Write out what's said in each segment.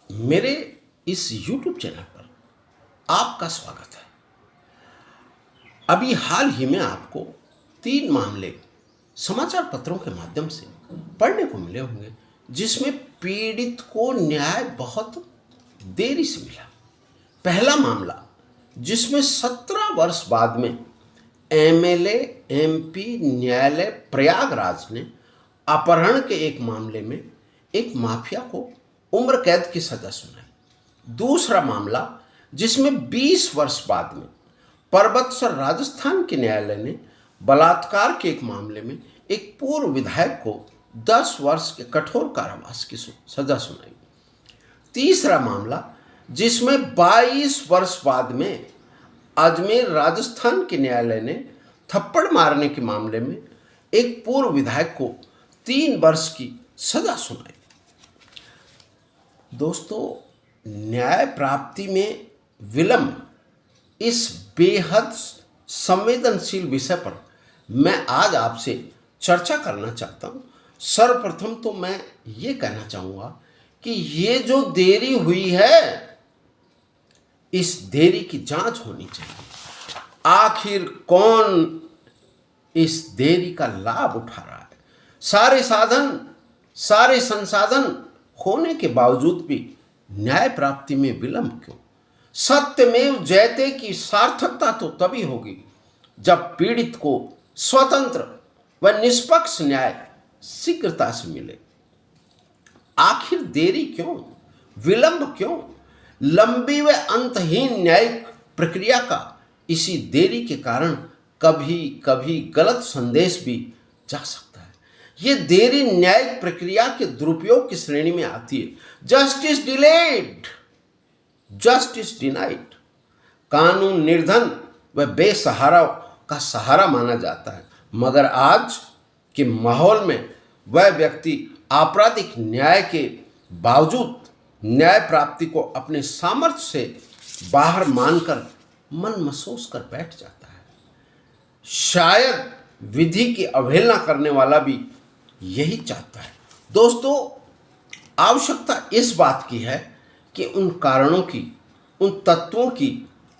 मेरे इस YouTube channel पर आपका स्वागत है। अभी हाल ही में आपको 3 मामले समाचार पत्रों के माध्यम से पढ़ने को मिले होंगे, जिसमें पीड़ित को न्याय बहुत देरी से मिला। पहला मामला, जिसमें 17 वर्ष बाद में MLA MP न्यायालय प्रयागराज ने अपहरण के एक मामले में एक माफिया को उम्र कैद की सजा सुनाई। दूसरा मामला, जिसमें 20 वर्ष बाद में पर्वतसर राजस्थान के न्यायालय ने बलात्कार के एक मामले में एक पूर्व विधायक को 10 वर्ष के कठोर कारावास की सजा सुनाई। तीसरा मामला, जिसमें 22 वर्ष बाद में अजमेर राजस्थान के न्यायालय ने थप्पड़ मारने के मामले में एक पूर्व विधायक को 3 वर्ष की सजा सुनाई। दोस्तों, न्याय प्राप्ति में विलंब, इस बेहद संवेदनशील विषय पर मैं आज आपसे चर्चा करना चाहता हूँ। सर्वप्रथम तो मैं ये कहना चाहूँगा कि ये जो देरी हुई है, इस देरी की जांच होनी चाहिए। आखिर कौन इस देरी का लाभ उठा रहा है? सारे संसाधन होने के बावजूद भी न्याय प्राप्ति में विलंब क्यों? सत्यमेव जयते की सार्थकता तो तभी होगी जब पीड़ित को स्वतंत्र व निष्पक्ष न्याय शीघ्रता से मिले। आखिर देरी क्यों, विलंब क्यों? लंबी व अंतहीन न्यायिक प्रक्रिया का इसी देरी के कारण कभी कभी गलत संदेश भी जा सकता है। ये देरी न्यायिक प्रक्रिया के दुरुपयोग की श्रेणी में आती है। Justice delayed, justice denied. कानून निर्धन व बेसहारा का सहारा माना जाता है, मगर आज के माहौल में वह व्यक्ति आपराधिक न्याय के बावजूद न्याय प्राप्ति को अपने सामर्थ्य से बाहर मानकर मन महसूस कर बैठ जाता है। शायद विधि की अवहेलना करने वाला भी यही चाहता है। दोस्तों, आवश्यकता इस बात की है कि उन कारणों की, उन तत्वों की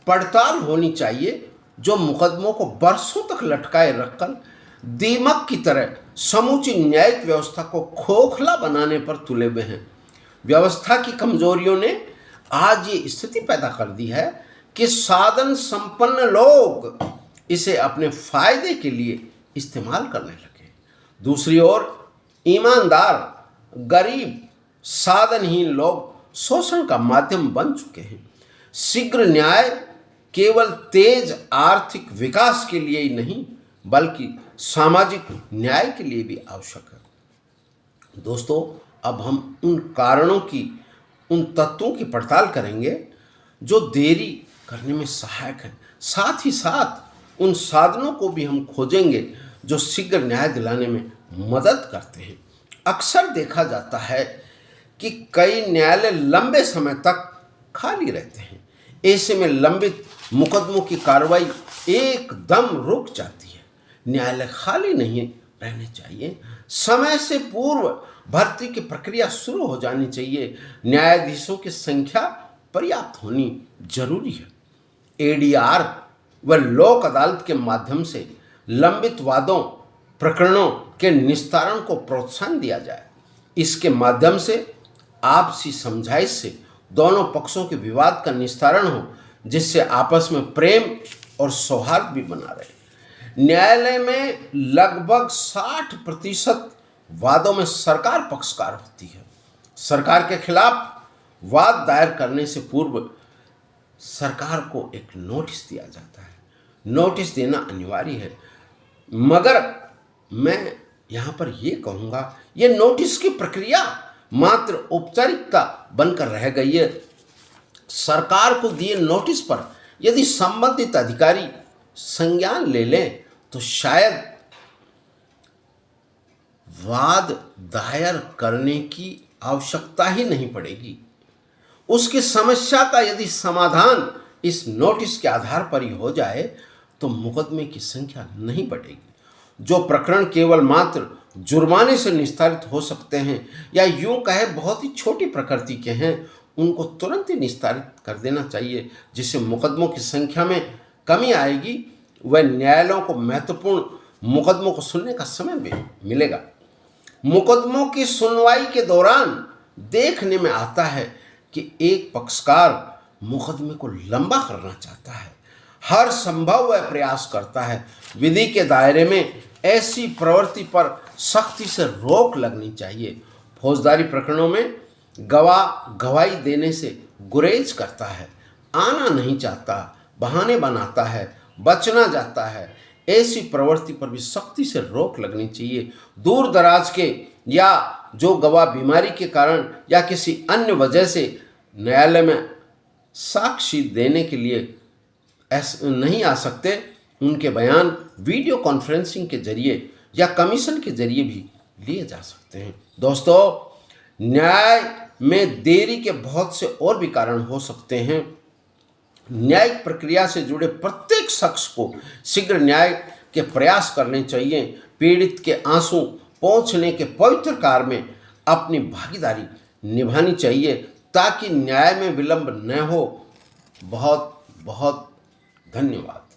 पड़ताल होनी चाहिए जो मुकदमों को बरसों तक लटकाए रखकर दीमक की तरह समूची न्यायिक व्यवस्था को खोखला बनाने पर तुले हुए हैं। व्यवस्था की कमजोरियों ने आज ये स्थिति पैदा कर दी है कि साधन संपन्न लोग इसे अपने फायदे के लिए इस्तेमाल करने लगे। दूसरी ओर ईमानदार, गरीब, साधनहीन लोग शोषण का माध्यम बन चुके हैं। शीघ्र न्याय केवल तेज आर्थिक विकास के लिए ही नहीं, बल्कि सामाजिक न्याय के लिए भी आवश्यक है। दोस्तों, अब हम उन कारणों की, उन तत्वों की पड़ताल करेंगे जो देरी करने में सहायक हैं। साथ ही साथ उन साधनों को भी हम खोजेंगे जो शीघ्र न्याय दिलाने में मदद करते हैं। अक्सर देखा जाता है कि कई न्यायालय लंबे समय तक खाली रहते हैं। ऐसे में लंबित मुकदमों की कार्रवाई एकदम रुक जाती है। न्यायालय खाली नहीं रहने चाहिए। समय से पूर्व भर्ती की प्रक्रिया शुरू हो जानी चाहिए। न्यायाधीशों की संख्या पर्याप्त होनी जरूरी है। ADR व लोक अदालत के माध्यम से लंबित वादों, प्रकरणों के निस्तारण को प्रोत्साहन दिया जाए। इसके माध्यम से आपसी समझाइश से दोनों पक्षों के विवाद का निस्तारण हो, जिससे आपस में प्रेम और सौहार्द भी बना रहे। न्यायालय में लगभग 60% वादों में सरकार पक्षकार होती है। सरकार के खिलाफ वाद दायर करने से पूर्व सरकार को एक नोटिस दिया जाता है। नोटिस देना अनिवार्य है, मगर मैं यहाँ पर ये कहूँगा, ये नोटिस की प्रक्रिया मात्र औपचारिकता बनकर रह गई है। सरकार को दिए नोटिस पर यदि संबंधित अधिकारी संज्ञान ले लें तो शायद वाद दायर करने की आवश्यकता ही नहीं पड़ेगी। उसकी समस्या का यदि समाधान इस नोटिस के आधार पर ही हो जाए तो मुकदमे की संख्या नहीं बढ़ेगी। जो प्रकरण केवल मात्र जुर्माने से निस्तारित हो सकते हैं या यूं कहे बहुत ही छोटी प्रकृति के हैं, उनको तुरंत ही निस्तारित कर देना चाहिए, जिससे मुकदमों की संख्या में कमी आएगी व न्यायालयों को महत्वपूर्ण मुकदमों को सुनने का समय भी मिलेगा। मुकदमों की सुनवाई के दौरान देखने में आता है कि एक पक्षकार मुकदमे को लंबा करना चाहता है, हर संभव वह प्रयास करता है। विधि के दायरे में ऐसी प्रवृत्ति पर सख्ती से रोक लगनी चाहिए। फौजदारी प्रकरणों में गवाह गवाही देने से गुरेज करता है, आना नहीं चाहता, बहाने बनाता है, बचना जाता है। ऐसी प्रवृत्ति पर भी सख्ती से रोक लगनी चाहिए। दूर दराज के या जो गवाह बीमारी के कारण या किसी अन्य वजह से न्यायालय में साक्षी देने के लिए नहीं आ सकते, उनके बयान वीडियो कॉन्फ्रेंसिंग के जरिए या कमीशन के जरिए भी लिए जा सकते हैं। दोस्तों, न्याय में देरी के बहुत से और भी कारण हो सकते हैं। न्यायिक प्रक्रिया से जुड़े प्रत्येक शख्स को शीघ्र न्याय के प्रयास करने चाहिए। पीड़ित के आंसू पहुंचने के पवित्र कार्य में अपनी भागीदारी निभानी चाहिए ताकि न्याय में विलंब न हो। बहुत बहुत धन्यवाद।